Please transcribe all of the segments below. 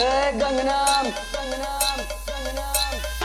गंगनाम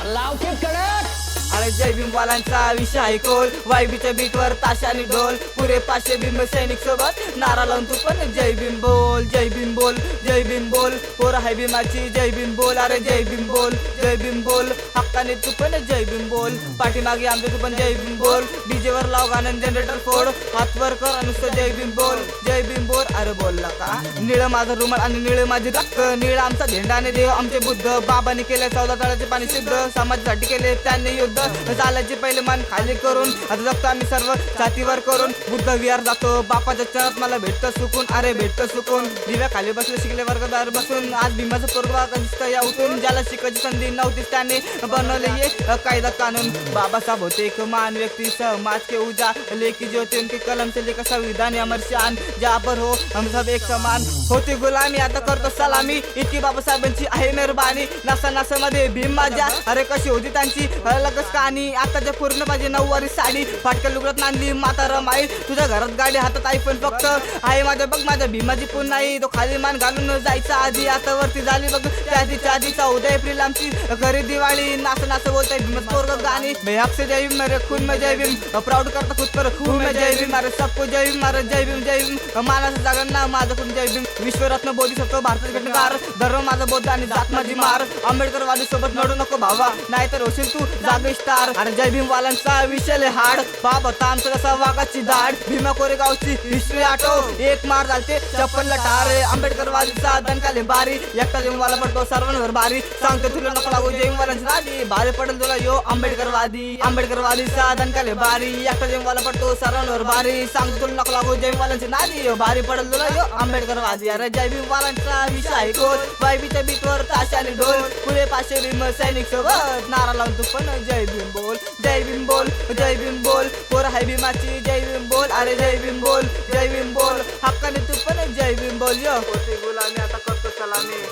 लाव की कडक. अरे जय भीमवाल्यांचा विषय आहे कोल, वायबीच्या बीटवर ताशा आणि ढोल, पुरे 500 भीम सैनिक सोबत नारा लावून तू पण जय भीम बोल, जय भीम बोल, जय भीम बोल. पोर हाय भीमाची जय भीम बोल, अरे जय भीम बोल, जय भीम बोल. हक्काने तू पण जय भीम बोल, पाठीमागे आमचे तू पण जय भीम बोल. डीजे वर लाव गाणं जनरेटर फोड, हात वर कर नुसतं जय भीम बोल, जय भीम बोल. अरे बोलला का निळ माझा रुमाल आणि निळ माझी रक्त, निळ आमचा झेंडा आणि देव आमचे बुद्ध. बाबांनी केले 14 तळाचे पाणी शुद्ध, समाजासाठी केले त्यांनी युद्ध. चालायचे पहिले मान खाली करून, आता जगतो आम्ही सर्व छातीवर करून. बुद्ध विहार जातो बापाच्या चरणात, मला भेटतं सुकून, अरे भेटतं सुकून. दिव्या खाली बसले शिकले वर्गदार बसून, आज भीमाचं पोरगा दिसतं या उठून. ज्याला शिकायची संधी नव्हतीच त्याने बनवले ये कायदा कानून. बाबासाहेब होते एक मान व्यक्ती, समाज के उजा लेकी जो होते उनके कलम से लेकर संविधान अमर शान. जहाँ पर हो हम सब एक समान, होती गुलामी आता करतो सलामी. इतकी बाबासाहेबांची आहे मेहरबानी. नासा नासामध्ये भीम माझ्या, अरे कशी होती त्यांची लगच कहाणी. आताच्या पूर्ण पाहिजे 9वारी साडी, फाटक्या लुगडात नांदली माता रमाई. तुझ्या घरात गाडी हातात आयफोन फक्त आहे माझ्या, बघ माझ्या भीमाची पूर्ण नाही. तो खाली मान घालून जायचा आधी, आता वरती झाली बघ त्या आधीचा. 14 एप्रिल आमची घरी दिवाळी, नाच नाच बोलताय भीमच पोरग गाणी. बेहक से जय भीम मेरे खून में जय भीम, प्राउड करता खुद पर खून में जय भीम. अरे सबको जय भीम, अरे जय भीम जय भीम. मानाचं जागरण ना माझं खून जय भीम. विश्वरत्न बोधिसत्व भारताचे घटनाकार, धर्म माझा बौद्ध आणि जात माझी मार. आंबेडकरवादी सोबत लढू नको भावा, नाहीतर होशील तू जागे स्टार. अरे जय भीमवाल्यांचा विषय हाड, बाप होता आमचं कसा वाघाची दाढ. भीमा कोरेगावची हिस्ट्री आठव, एक मार झालते 56 ठार. आंबेडकरवादीचा दणकाले बारी, एकटा भीमवाला पडतो सर्वांवर भारी. सांगतो तुला नको लागू जय भीमवाल्यांची नादी, भारी पडेल तुला यो आंबेडकरवादी. आंबेडकरवादीचा दणकाले बारी, एकटा भीमवाला पडतो सर्वांवर भारी. सांगतो तुला नको लागू जय भीमवाल्यांची नादी, भारी पडेल तुला यो आंबेडकरवादी. अरे जय भीमवाल्यांचा विषय आहे कोल, वायबीच्या बीटवर ताशा आणि ढोल, पुढे 500 भीम सैनिक सोबत नारा लावून तू पण जय भीम बोल, जय भीम बोल, जय भीम बोल. पोर हाय भीमाची जय भीम बोल, अरे जय भीम बोल, जय भीम बोल. हक्काने तू पण जय भीम बोल. यो होती गुलामी आता करतो सलामी,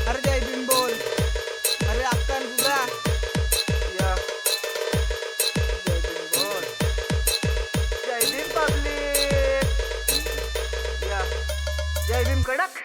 अरे जय भीम बोल, अरे हक्काने तुझा या जय भीम बोल, जय भीम पब्लिक या जय भीम कडक.